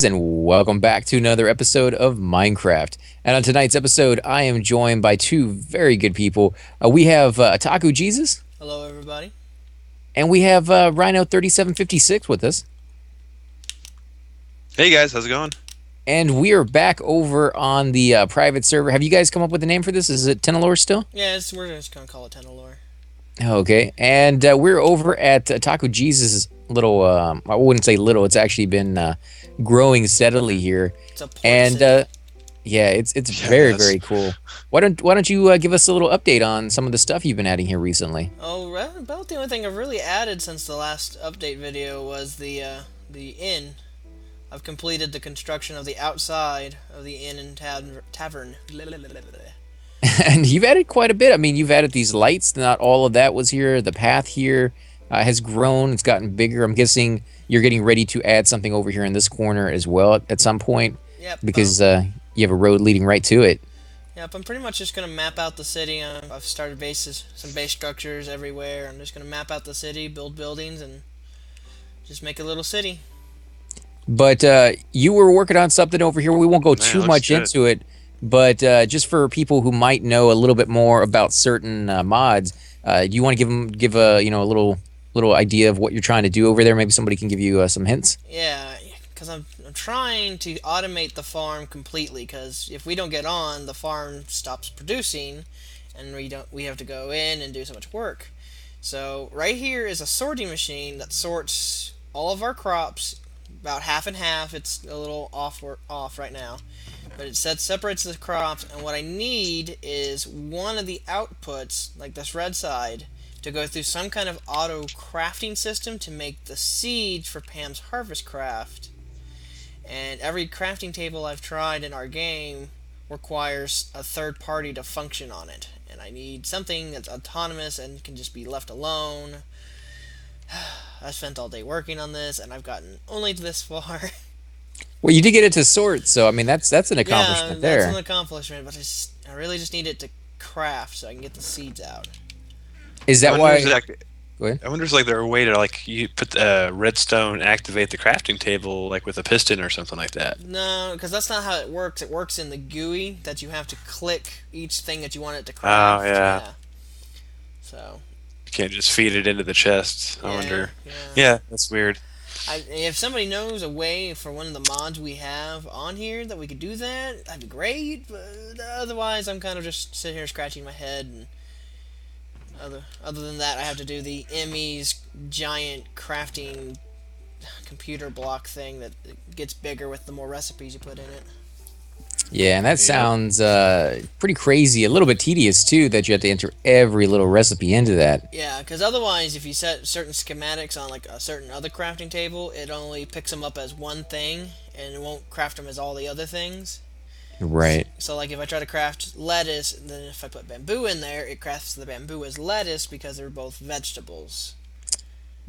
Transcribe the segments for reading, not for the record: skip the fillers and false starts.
and welcome back to another episode of Minecraft. And on tonight's episode, I am joined by two very good people. We have Otaku Jesus, Hello, everybody. and we have Rhino 3756 with us. Hey guys, how's it going? And we are back over on the private server. Have you guys come up with a name for this? Is it Tenalore still? Yeah, we're just gonna call it Tenalore. Okay. And we're over at Otaku Jesus' little, I wouldn't say little, it's actually been growing steadily here. It's a port And city. yeah, it's very Yes. very cool. Why don't you give us a little update on some of the stuff you've been adding here recently? Oh, about the only thing I've really added since the last update video was the inn. I've completed the construction of the outside of the inn and tavern. And you've added quite a bit. I mean, you've added these lights. Not all of that was here. The path here has grown. It's gotten bigger. I'm guessing you're getting ready to add something over here in this corner as well at some point Yep. because you have a road leading right to it. Yep. I'm pretty much just gonna map out the city. I've started some base structures everywhere. I'm just gonna map out the city, build buildings, and just make a little city. But you were working on something over here. We won't go Man, too looks much good. into it, but just for people who might know a little bit more about certain mods, do you want to give a a little idea of what you're trying to do over there? Maybe somebody can give you some hints. Yeah, because I'm trying to automate the farm completely. Because if we don't get on, the farm stops producing, and we have to go in and do so much work. So right here is a sorting machine that sorts all of our crops about half and half. It's a little off right now, but it separates the crops. And what I need is one of the outputs, like this red side, to go through some kind of auto crafting system to make the seeds for Pam's harvest craft. And every crafting table I've tried in our game requires a third party to function on it. And I need something that's autonomous and can just be left alone. I spent all day working on this, and I've gotten only this far. Well, you did get it to sort, so I mean that's an Yeah, accomplishment that's an there. accomplishment, but I really just need it to craft so I can get the seeds out. Is I that wonder why? if like Go ahead. I wonder if like there a way to like you put redstone activate the crafting table like with a piston or something like that. No, because that's not how it works. It works in the GUI that you have to click each thing that you want it to Oh craft. yeah, Yeah. So, you can't just feed it into the chest. I yeah, wonder. yeah. Yeah, that's weird. If somebody knows a way for one of the mods we have on here that we could do that, that'd be great. But otherwise, I'm kind of just sitting here scratching my head. And other than that, I have to do the Emmy's giant crafting computer block thing that gets bigger with the more recipes you put in it. Yeah, and that Yep. sounds pretty crazy. A little bit tedious too that you have to enter every little recipe into that. Yeah, because otherwise, if you set certain schematics on like a certain other crafting table, it only picks them up as one thing, and it won't craft them as all the other things. Right. So, like, if I try to craft lettuce, and then if I put bamboo in there, it crafts the bamboo as lettuce because they're both vegetables.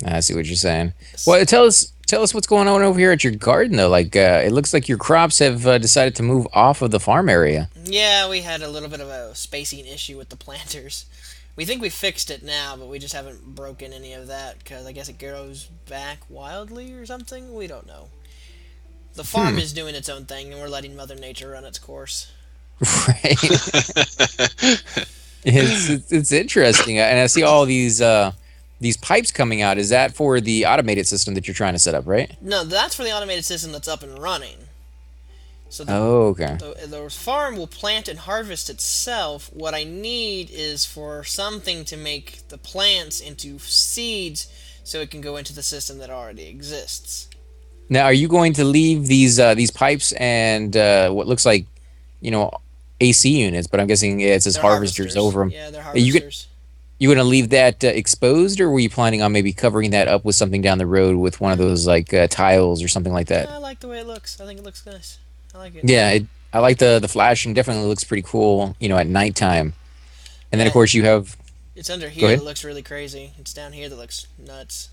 I see what you're saying. Well, tell us what's going on over here at your garden though. Like it looks like your crops have decided to move off of the farm area. Yeah, we had a little bit of a spacing issue with the planters. We think we fixed it now, but we just haven't broken any of that because I guess it grows back wildly or something. We don't know. The farm is doing its own thing, and we're letting Mother Nature run its course. Right. It's interesting, and I see all these pipes coming out. Is that for the automated system that you're trying to set up, right? No, that's for the automated system that's up and running. So Oh, okay. the farm will plant and harvest itself. What I need is for something to make the plants into seeds so it can go into the system that already exists. Now, are you going to leave these pipes and what looks like, you know, AC units? But I'm guessing it says They're harvesters harvesters. over them. Yeah, they're You harvesters. You gonna leave that exposed, or were you planning on maybe covering that up with something down the road with one of those like tiles or something like that? I like the way it looks. I think it looks nice. I like it. Yeah, I like the flashing. Definitely looks pretty cool. At nighttime. And then of Yeah, course you have. it's under Go here that ahead. looks really crazy. It's down here that looks nuts.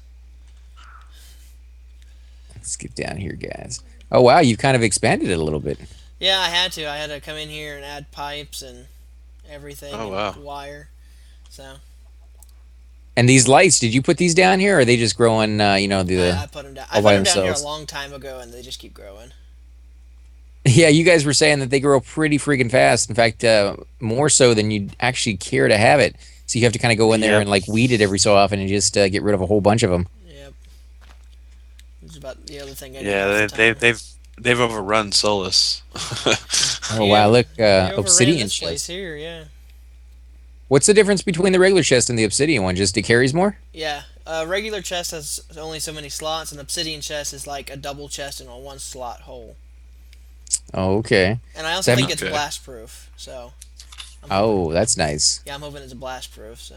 Let's get down here, guys. Oh wow, you've kind of expanded it a little bit. Yeah, I had to. I had to come in here and add pipes and everything Oh and wow. wire. So And these lights, did you put these down here, or are they just growing? I put them down. I All put by them down here a themselves? long time ago, and they just keep growing. Yeah, you guys were saying that they grow pretty freaking fast. In fact, more so than you'd actually care to have it. So you have to kind of go in there Yep. and like weed it every so often and just get rid of a whole bunch of them. Yep. It's about the other thing I do Yeah, half the they time. they've overrun Solus. Oh They wow, over look, they overran obsidian this place chest. here. Yeah. What's the difference between the regular chest and the obsidian one? Just it carries more? Yeah. Regular chest has only so many slots, and obsidian chest is like a double chest in a one slot hole. Oh, okay. And I So also have you? think it's Okay. blast proof. So I'm hoping. Oh, that's nice. Yeah, I'm hoping it's blast proof. So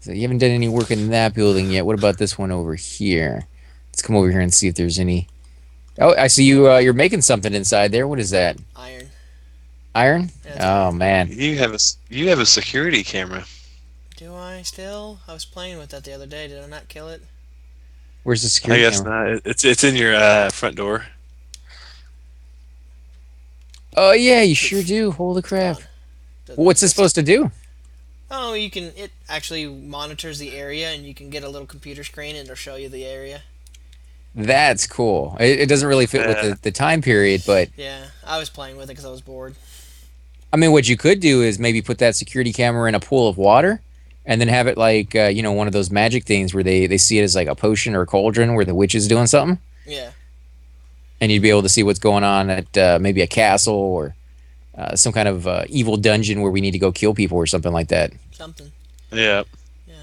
So you haven't done any work in that building yet. What about this one over here? Let's come over here and see if there's any. Oh, I see you. You're making something inside there. What is that? iron. Iron? Yeah, it's Oh iron. man, You have a security camera. Do I still? I was playing with that the other day. Did I not kill it? where's the I security guess camera? not. It's in your front door. Oh yeah, you sure Poof. do. Holy It's crap! gone. Doesn't Well, what's this exist. supposed to do? Oh, you can. It actually monitors the area, and you can get a little computer screen, and it'll show you the area. That's cool. It doesn't really fit with Yeah. the time period, but Yeah, I was playing with it because I was bored. I mean, what you could do is maybe put that security camera in a pool of water, and then have it like one of those magic things where they see it as like a potion or a cauldron where the witch is doing something, Yeah, and you'd be able to see what's going on at maybe a castle or some kind of evil dungeon where we need to go kill people or something like that. something. Yeah. Yeah.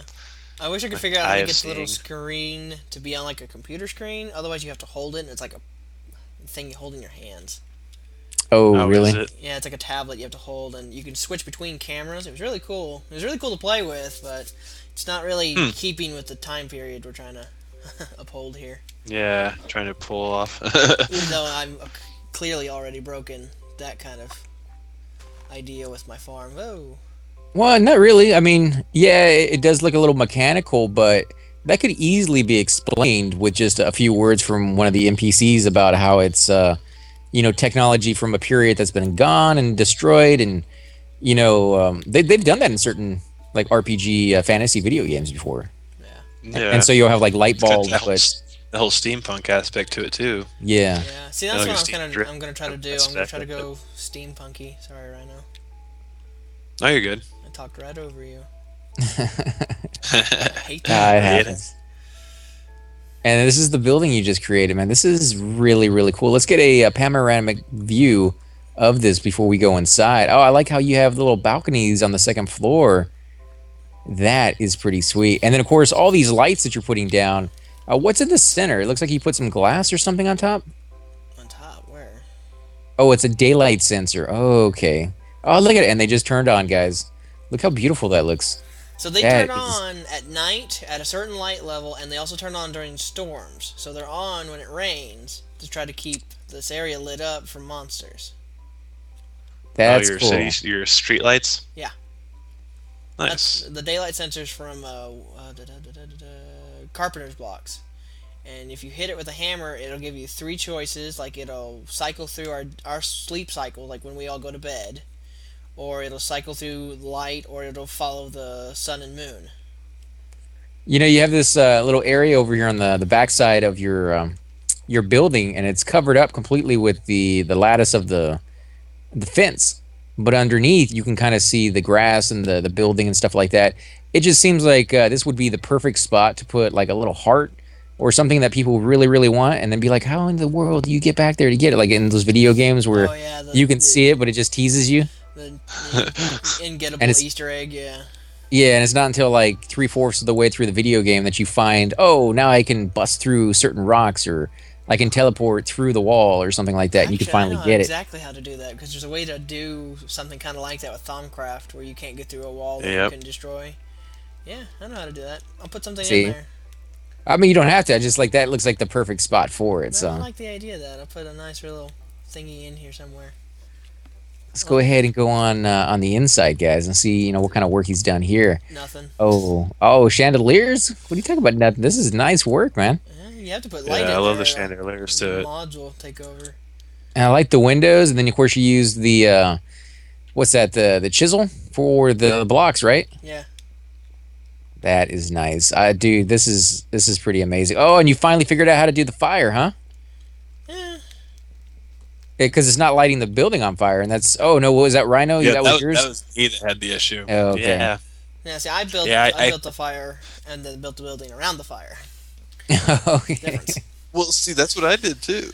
I wish I could figure out how Eye to of get the little seeing. screen to be on like a computer screen. Otherwise, you have to hold it, and it's like a thing you hold in your hands. Oh, Oh, is really? it? Yeah, it's like a tablet you have to hold, and you can switch between cameras. It was really cool. It was really cool to play with, but it's not really Hmm. keeping with the time period we're trying to uphold here. Yeah, trying to pull off. Even though I'm clearly already broken that kind of idea with my farm. Oh, Well, not really. I mean, yeah, it does look a little mechanical, but that could easily be explained with just a few words from one of the NPCs about how it's technology from a period that's been gone and destroyed, and they've done that in certain like RPG fantasy video games before, yeah, and Yeah, so you'll have like light it's got bulbs, but the whole steampunk aspect to it too. yeah. yeah. See, I that's like what a I'm steam kind of. drip I'm gonna try to do. I'm gonna aspect try to of it. go steampunky. Sorry, Rhino. No, you're good. I talked right over you. I hate Nah, it that. Yeah. happens. And this is the building you just created, man. This is really, really cool. Let's get a panoramic view of this before we go inside. Oh, I like how you have the little balconies on the second floor. That is pretty sweet. And then, of course, all these lights that you're putting down. What's in the center? It looks like you put some glass or something on top. On top, where? Oh, it's a daylight sensor. Oh, okay. Oh, look at it. And they just turned on, guys. Look how beautiful that looks. So they That turn is. on at night at a certain light level, and they also turn on during storms. So they're on when it rains to try to keep this area lit up from monsters. Oh, That's your cool. your street lights. Yeah, that's Nice. the daylight sensors from carpenter's blocks. And if you hit it with a hammer, it'll give you three choices. Like it'll cycle through our sleep cycle, like when we all go to bed, or it'll cycle through light, or it'll follow the sun and moon. You have this little area over here on the backside of your building, and it's covered up completely with the lattice of the fence. But underneath, you can kind of see the grass and the building and stuff like that. It just seems like this would be the perfect spot to put like a little heart or something that people really, really want, and then be like, "How in the world do you get back there to get it?" Like in those video games where Oh yeah, you can see it, but it just teases you. the And ingettable it's Easter egg. Yeah. Yeah, and it's not until like three-fourths of the way through the video game that you find, oh, now I can bust through certain rocks or I can teleport through the wall or something like that, and you can Actually, I finally know get it. exactly how to do that because there's a way to do something kind of like that with Thaumcraft, where you can't get through a wall that you Yep. can destroy. Yeah, I know how to do that. I'll put something in See? there. I mean, you don't have to. I just like that looks like the perfect spot for it. No, I So like the idea of that. I'll put a nice little thingy in here somewhere. let's go Well, ahead and go on the inside, guys, and see what kind of work he's done here. nothing. Oh, chandeliers? What are you talking about? Nothing. This is nice work, man. Yeah, you have to put light Yeah, I in love there. the chandeliers The to it. mods will take over. And I like the windows, and then of course you use the what's that? The chisel for the blocks, right? Yeah. That is nice. Dude, this is pretty amazing. Oh, and you finally figured out how to do the fire, huh? Eh, Because it's not lighting the building on fire, and that's. Oh no, what was that Rhino? Yeah, That was that yours. was me that had the issue. Oh, okay. Yeah, Yeah, see, I built yeah. I built the fire and then built the building around the fire. Okay. Difference. Well, see, that's what I did too.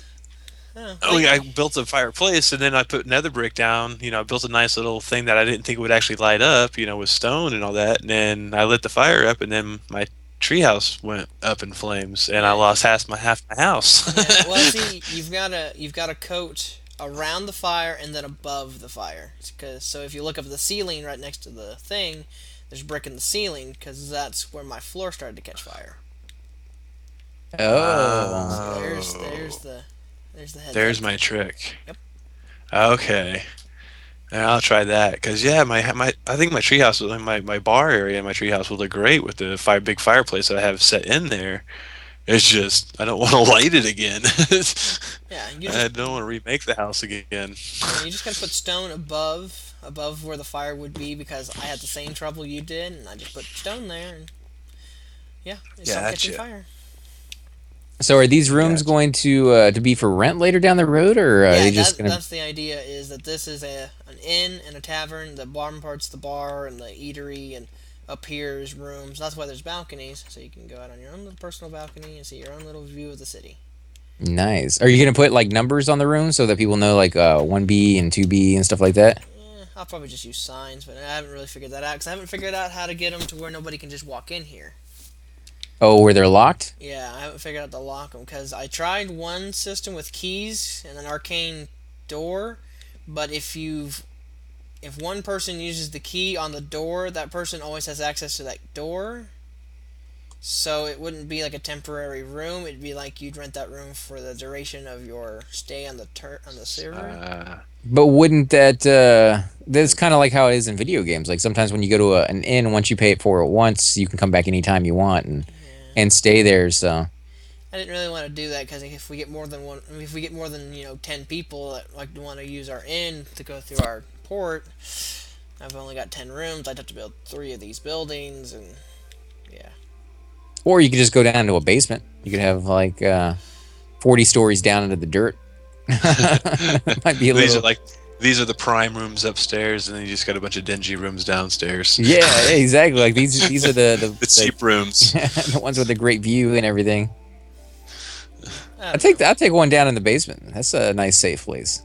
Yeah, Oh yeah, I built a fireplace and then I put nether brick down. I built a nice little thing that I didn't think would actually light up. With stone and all that. And then I lit the fire up, and then my treehouse went up in flames, and I yeah, lost half my house. yeah. Well, see, you've got to coat around the fire and then above the fire. Because so if you look up at the ceiling right next to the thing, there's brick in the ceiling because that's where my floor started to catch fire. Oh. So there's Oh, there's the heads up. there's my trick. Yep. Okay. Yeah, I'll try that because yeah, my I think my treehouse, my bar area, in my treehouse would look great with the big fireplace that I have set in there. It's just I don't want to light it again. Yeah, I don't want to remake the house again. you just gotta put stone above where the fire would be because I had the same trouble you did, and I just put stone there, and yeah, it stopped catching Gotcha. fire. So are these rooms Gotcha. going to be for rent later down the road, or are Yeah, they just gonna? that's the idea. Is that this is an inn and a tavern. The bottom part's the bar and the eatery, and up here is rooms. That's why there's balconies, so you can go out on your own little personal balcony and see your own little view of the city. Nice. Are you gonna put like numbers on the room so that people know like 1B and 2B and stuff like that? I'll probably just use signs, but I haven't really figured that out because I haven't figured out how to get them to where nobody can just walk in here. Oh, where they're locked? Yeah, I haven't figured out to lock them because I tried one system with keys and an arcane door, but if one person uses the key on the door, that person always has access to that door. So it wouldn't be like a temporary room. It'd be like you'd rent that room for the duration of your stay on the server. Uh, But wouldn't that that's kind of like how it is in video games. Like sometimes when you go to an inn, once you pay it for it once, you can come back anytime you want Yeah. and stay there. So I didn't really want to do that because if we get more than one, I mean, if we get more than 10 people that like to want to use our inn to go through our port, I've only got 10 rooms. I'd have to build 3 of these buildings, and yeah, or you could just go down to a basement. You could have like 40 stories down into the dirt. Might be a these are little. like these are the prime rooms upstairs, and then you just got a bunch of dingy rooms downstairs. Yeah, exactly. Like these are The cheap rooms. the ones with the great view and everything. I I don't know. take I'll take one down in the basement. That's a nice safe place.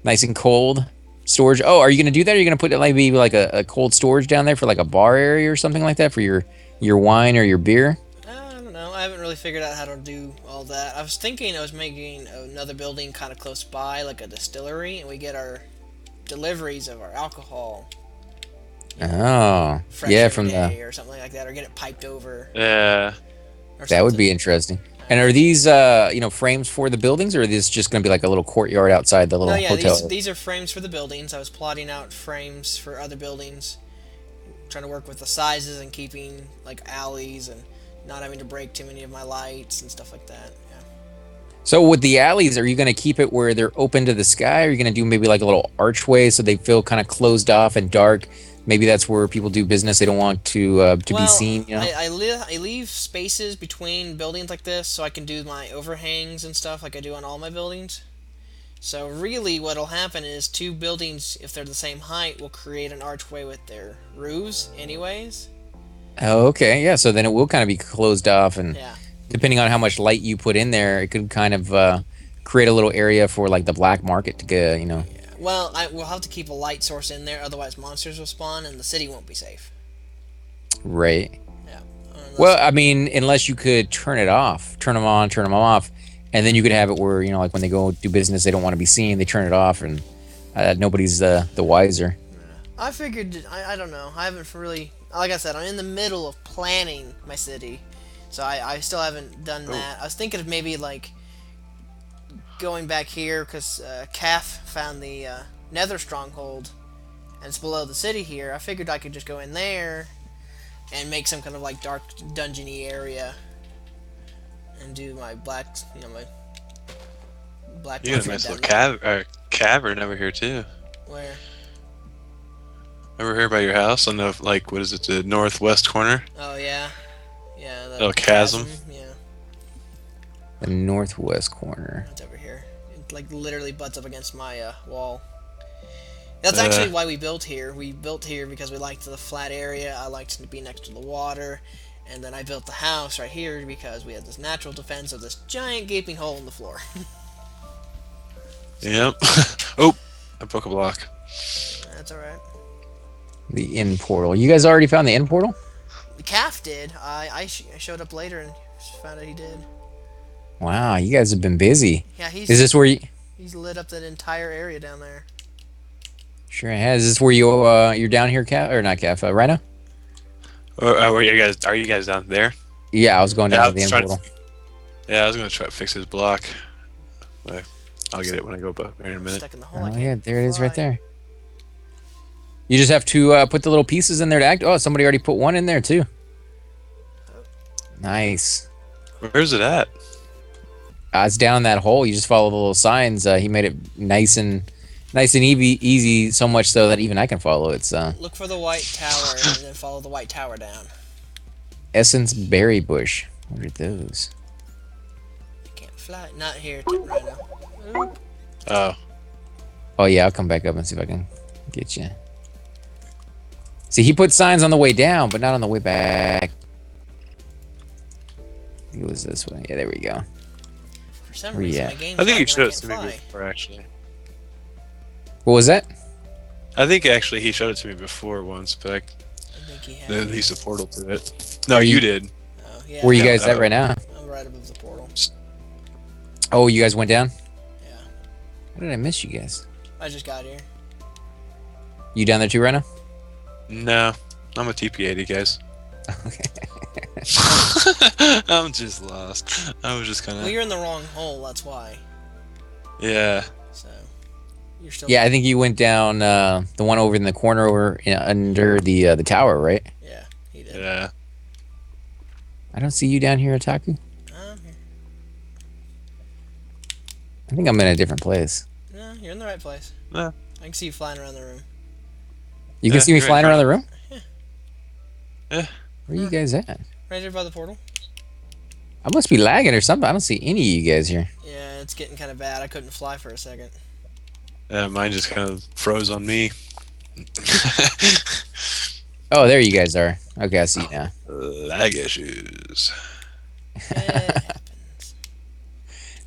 Nice and cold storage. Oh, are you gonna do that? Are you gonna put maybe like a cold storage down there for like a bar area or something like that for your wine or your beer? I don't know. I haven't really figured out how to do all that. I was thinking I was making another building kind of close by, like a distillery, and we get our deliveries of our alcohol Oh, fresh yeah, every from the day or something like that, or get it piped over Yeah. or that would something. be interesting. And are these frames for the buildings, or is this just gonna be like a little courtyard outside the No, little yeah, these hotel? these are frames for the buildings. I was plotting out frames for other buildings, trying to work with the sizes and keeping like alleys and not having to break too many of my lights and stuff like that. Yeah. So with the alleys, are you going to keep it where they're open to the sky? Or are you going to do maybe like a little archway so they feel kind of closed off and dark? Maybe that's where people do business. They don't want to be Well, seen. You know. I leave spaces between buildings like this so I can do my overhangs and stuff like I do on all my buildings. So really, what'll happen is 2 buildings, if they're the same height, will create an archway with their roofs, anyways. Oh, okay, yeah. So then it will kind of be closed off, and Yeah. depending on how much light you put in there, it could kind of create a little area for like the black market to go. Well, I will have to keep a light source in there, otherwise monsters will spawn and the city won't be safe. Right. Yeah. Well, Unless, I mean, unless you could turn it off, turn them on, turn them off, and then you could have it where like when they go do business, they don't want to be seen. They turn it off, and nobody's the wiser. I figured, I don't know. I haven't really, like I said, I'm in the middle of planning my city, so I still haven't done Oh. that. I was thinking of maybe like going back here because Calf found the Nether stronghold, and it's below the city here. I figured I could just go in there and make some kind of like dark dungeony area and do my black, my black. You got a market nice down little there. cavern over here too. Where? Over here by your house on the what is it, the northwest corner? Oh yeah, yeah. The Little chasm. Yeah, The northwest corner. it's over here. like literally butts up against my wall. That's actually why we built here. We built here because we liked the flat area. I liked to be next to the water. And then I built the house right here because we had this natural defense of this giant gaping hole in the floor. Yep. Oh, I broke a block. That's alright. The end portal. You guys already found the end portal? The calf did. I showed up later and found out he did. Wow, you guys have been busy. Yeah, Is this where you? he's lit up that entire area down there. Sure has. Is this where you're down here, Calf or not, Calf? Rhino? Where you guys? Are you guys down there? Yeah, I was going down to the was end trying portal. Yeah, I was gonna try to fix his block. But I'll get it when I go up in a minute. Stuck in the hole. I Oh can't yeah, there it is, right fly. there. You just have to put the little pieces in there to act. Oh, somebody already put one in there too. Nice. Where's it at? It's down that hole. You just follow the little signs. He made it nice and easy. So much so that even I can follow it. It's Look for the white tower and then follow the white tower down. Essence Berry Bush. What are those? Can't fly. Not here right now. Oop. Oh, Oh yeah, I'll come back up and see if I can get you. See, he put signs on the way down, but not on the way back. It was this way. Yeah, there we go. For some Where you reason, at? my game's I think he lagging, showed I it to me can't fly. before, actually. What was that? I think actually he showed it to me before once, but I think he had. then he's a portal to it. No, Are you- you did. Oh, yeah. Where you Yeah, guys at right now? I'm right above the portal. Oh, you guys went down? Yeah. How did I miss you guys? I just got here. You down there too, Rena? No, I'm a TP80, guys. Okay. I'm just lost. I was just kind Well, of. you're in the wrong hole. That's why. Yeah. So you're still. Yeah, I think you went down the one over in the corner over under the tower, right? Yeah, he did. Yeah. I don't see you down here, Otaku. Here. I think I'm in a different place. No, you're in the right place. Yeah. I can see you flying around the room. You can Yeah, see me you're flying right. around the room? Yeah. Where are you guys at? Right there by the portal. I must be lagging or something. I don't see any of you guys here. Yeah, it's getting kind of bad. I couldn't fly for a second. Mine just kind of froze on me. Oh, there you guys are. Okay, I see you now. Lag issues. It happens.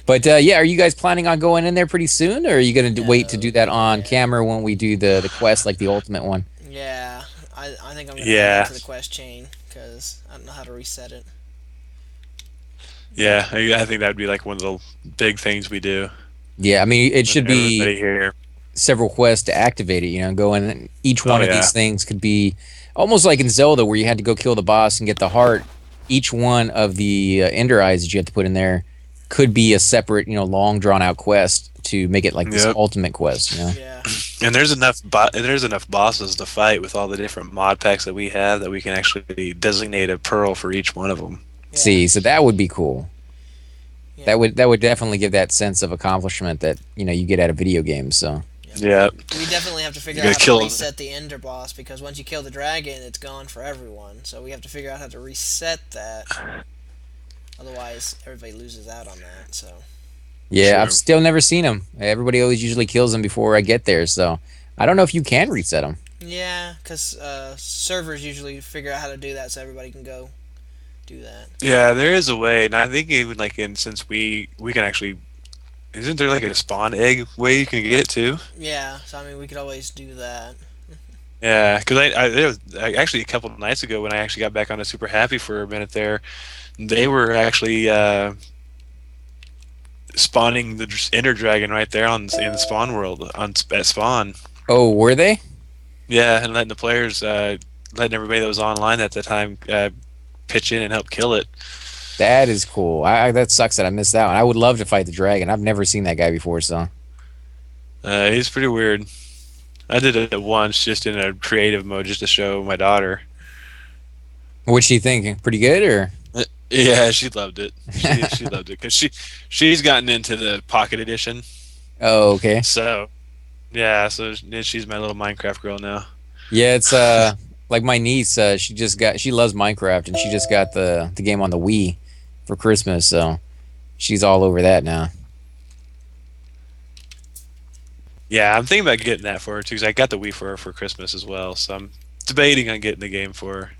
But yeah, are you guys planning on going in there pretty soon, or are you going to wait to do that on camera when we do the quest, like the ultimate one? Yeah, I think I'm gonna Yeah. add it to the quest chain because I don't know how to reset it. Yeah, I think that'd be like one of the big things we do. Yeah, I mean, it should Everybody be here. several quests to activate it. You know, go in. And each one of yeah. these things could be almost like in Zelda, where you had to go kill the boss and get the heart. Each one of the Ender Eyes that you have to put in there could be a separate, long drawn out quest to make it like this Yep. ultimate quest. Yeah. And there's enough bosses to fight with all the different mod packs that we have that we can actually designate a pearl for each one of them. Yeah. See, so that would be cool. Yeah. That would definitely give that sense of accomplishment that you get out of video games. So Yeah. We definitely have to figure You out gotta how kill to him. reset the Ender boss because once you kill the dragon, it's gone for everyone. So we have to figure out how to reset that. Otherwise, everybody loses out on that. So yeah, Sure. I've still never seen them. Everybody always usually kills them before I get there. So I don't know if you can reset them. yeah, because servers usually figure out how to do that, so everybody can go do that. Yeah, there is a way, and I think even like since we can actually, isn't there like a spawn egg way you can get it too? Yeah, so I mean, we could always do that. Yeah, because there was actually a couple of nights ago when I actually got back on a Super Happy for a minute there, they were actually spawning the Ender Dragon right there in the spawn world at spawn. Oh, were they? Yeah, and letting the players, letting everybody that was online at the time pitch in and help kill it. That is cool. That sucks that I missed that one. I would love to fight the dragon. I've never seen that guy before. So He's pretty weird. I did it once just in a creative mode just to show my daughter. what's she thinking? Pretty good, or? Yeah, she loved it. She loved it because she's gotten into the Pocket Edition. Oh, okay. So yeah, so she's my little Minecraft girl now. Yeah, it's like my niece. She loves Minecraft, and she just got the game on the Wii for Christmas. So she's all over that now. Yeah, I'm thinking about getting that for her too, because I got the Wii for her for Christmas as well. So I'm debating on getting the game for her.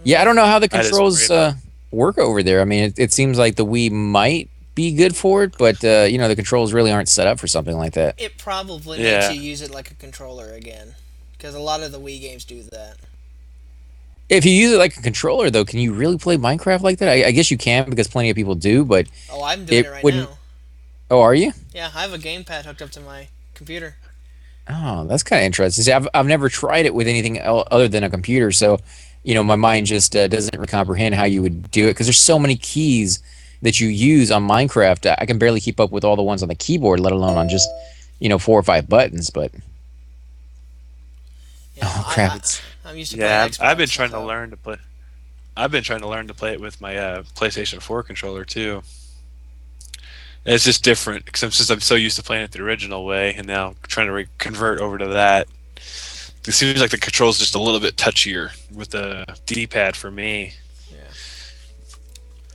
Yeah, I don't know how the I just worry controls about. work over there. I mean, it seems like the Wii might be good for it, but the controls really aren't set up for something like that. It probably makes Yeah, you use it like a controller again, because a lot of the Wii games do that. If you use it like a controller, though, can you really play Minecraft like that? I guess you can because plenty of people do, but Oh, I'm doing it it right wouldn't. now. Oh, are you? Yeah, I have a gamepad hooked up to my computer. Oh, that's kind of interesting. See, I've never tried it with anything other than a computer, so my mind just doesn't really comprehend how you would do it because there's so many keys that you use on Minecraft. I can barely keep up with all the ones on the keyboard, let alone on just 4 or 5 buttons. But Yeah, oh crap, it's I'm used to playing yeah. I've been Xbox, trying to so learn to play. I've been trying to learn to play it with my PlayStation 4 controller too. And it's just different because since I'm so used to playing it the original way, and now trying to convert over to that. It seems like the controls just a little bit touchier with the D-pad for me.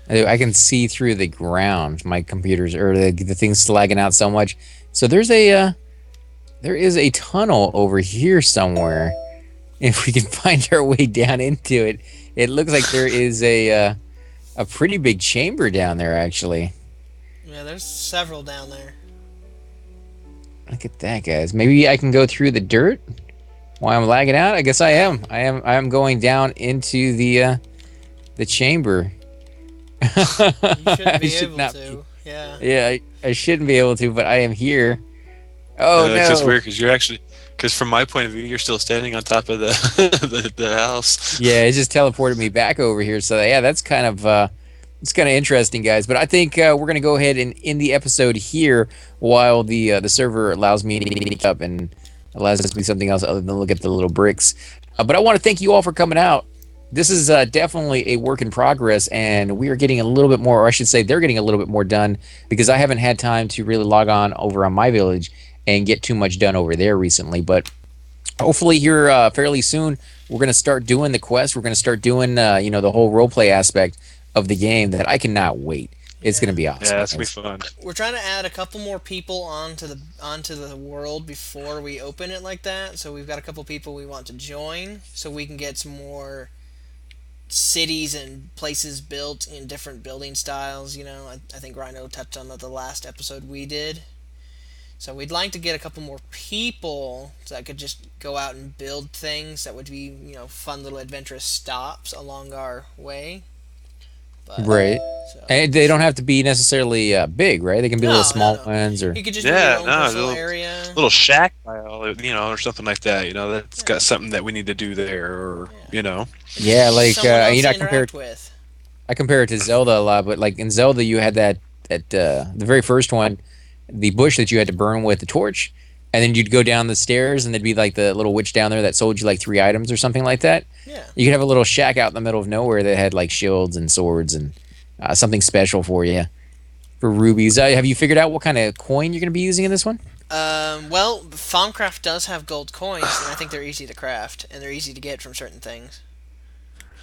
yeah. I can see through the ground. My computers or the thing's lagging out so much. So there is a tunnel over here somewhere. If we can find our way down into it, it looks like there is a pretty big chamber down there. Actually, Yeah, there's several down there. look at that, guys. Maybe I can go through the dirt while I'm lagging out. I guess I am. I am going down into the chamber. You should I be should able not be. to. Yeah. Yeah, I shouldn't be able to, but I am here. Oh It's just no. weird because you're actually, because from my point of view, you're still standing on top of the the house. Yeah, it just teleported me back over here. So yeah, that's kind of it's kind of interesting, guys. But I think we're gonna go ahead and end the episode here while the server allows me to meet up and allows us to do something else other than look at the little bricks. But I want to thank you all for coming out. This is definitely a work in progress, and we are getting a little bit more, or I should say, they're getting a little bit more done because I haven't had time to really log on over on my village and get too much done over there recently. But hopefully here fairly soon we're going to start doing the quest. We're going to start doing the whole role play aspect of the game that I cannot wait. It's going to Yeah. be Yeah, awesome, that's gonna be guys. fun. We're trying to add a couple more people onto the world before we open it like that. So we've got a couple people we want to join, so we can get some more cities and places built in different building styles. I think Rhino touched on the last episode we did. So we'd like to get a couple more people so that could just go out and build things that would be, fun little adventurous stops along our way. But Right. so And they don't have to be necessarily big, right? They can be little no, no, small no. ones or You could just do your Yeah, own no, a personal little area. little shack tile, or something like that. That's Yeah, got something that we need to do there, or yeah. yeah, like Someone else to I compare interact with. I compare it to Zelda a lot, but like in Zelda you had that the very first one, the bush that you had to burn with the torch, and then you'd go down the stairs and there'd be like the little witch down there that sold you like 3 items or something like that. Yeah. You could have a little shack out in the middle of nowhere that had like shields and swords and something special for you for rubies. Have you figured out what kind of coin you're going to be using in this one? Well, Thaumcraft does have gold coins, and I think they're easy to craft, and they're easy to get from certain things.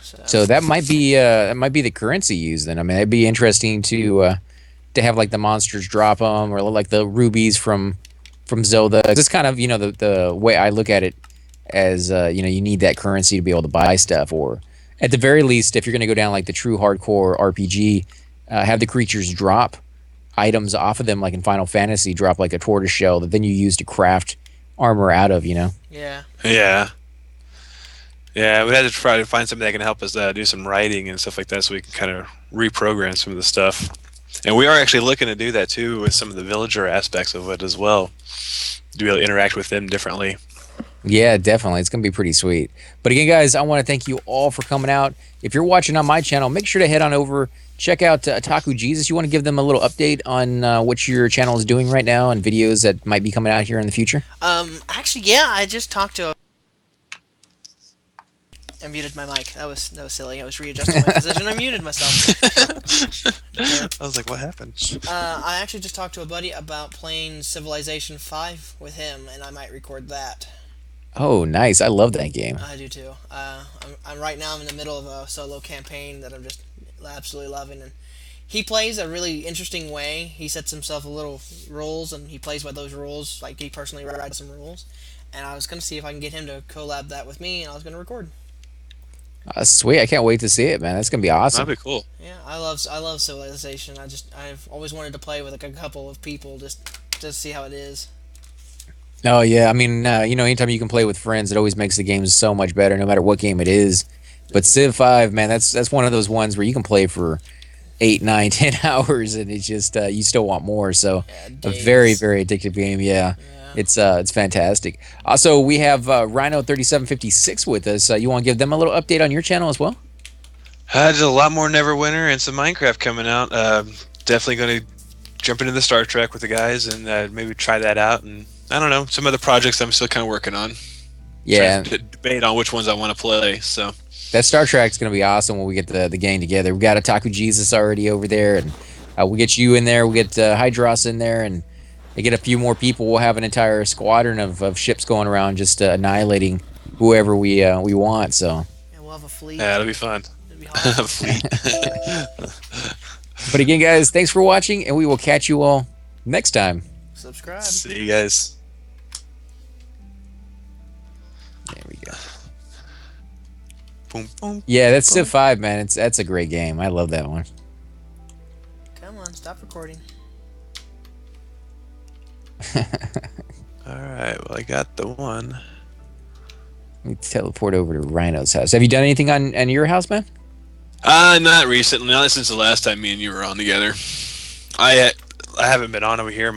So, So that might be the currency used then. I mean, it'd be interesting to have like the monsters drop them or like the rubies from Zelda. This kind of the way I look at it as you need that currency to be able to buy stuff, or at the very least, if you're going to go down like the true hardcore RPG, have the creatures drop items off of them, like in Final Fantasy, drop like a tortoise shell that then you use to craft armor out of. yeah. yeah, yeah. We had to try to find something that can help us do some writing and stuff like that, so we can kind of reprogram some of the stuff. And we are actually looking to do that too with some of the villager aspects of it as well, to be able to interact with them differently. Yeah, definitely. It's going to be pretty sweet. But again, guys, I want to thank you all for coming out. If you're watching on my channel, make sure to head on over, check out Otaku Jesus. You want to give them a little update on what your channel is doing right now and videos that might be coming out here in the future? Actually, yeah, I just talked to. I muted my mic. That was silly. I was readjusting my position. I muted myself. I was like, what happened? I actually just talked to a buddy about playing Civilization 5 with him, and I might record that. Oh, nice. I love that game. I do too. I'm right now. I'm in the middle of a solo campaign that I'm just absolutely loving, and he plays a really interesting way. He sets himself a little rules, and he plays by those rules. Like he personally writes some rules, and I was gonna see if I can get him to collab that with me, and I was gonna record. Sweet. I can't wait to see it, man. That's gonna be That'd awesome. be cool. Yeah, I love Civilization. I've always wanted to play with like a couple of people just to see how it is. Oh yeah, I mean, anytime you can play with friends, it always makes the game so much better, no matter what game it is. But Civ 5, man, that's one of those ones where you can play for 8, 9, 10 hours, and it's just you still want more. So Yeah, a very, days. very addictive game. Yeah, Yeah. it's fantastic. Also, we have Rhino 3756 with us. You want to give them a little update on your channel as well? There's a lot more Neverwinter and some Minecraft coming out. Definitely going to jump into the Star Trek with the guys and maybe try that out. And I don't know, some other projects I'm still kind of working on. Yeah, Trying to debate on which ones I want to play. So that Star Trek's gonna be awesome when we get the gang together. We got a Taku Jesus already over there, and we'll get you in there. We'll get Hydros in there, and they get a few more people. We'll have an entire squadron of ships going around, just annihilating whoever we want. So, And we'll have a fleet. yeah, it'll be fun. It'll be awesome. Fleet. but again, guys, thanks for watching, and we will catch you all next time. Subscribe. See you guys. There we go. Boom, boom. Yeah, that's Civ 5, man. That's a great game. I love that one. Come on, stop recording. All right. Well, I got the one. Let me teleport over to Rhino's house. Have you done anything on your house, man? Not recently. Not since the last time me and you were on together. I haven't been on over here.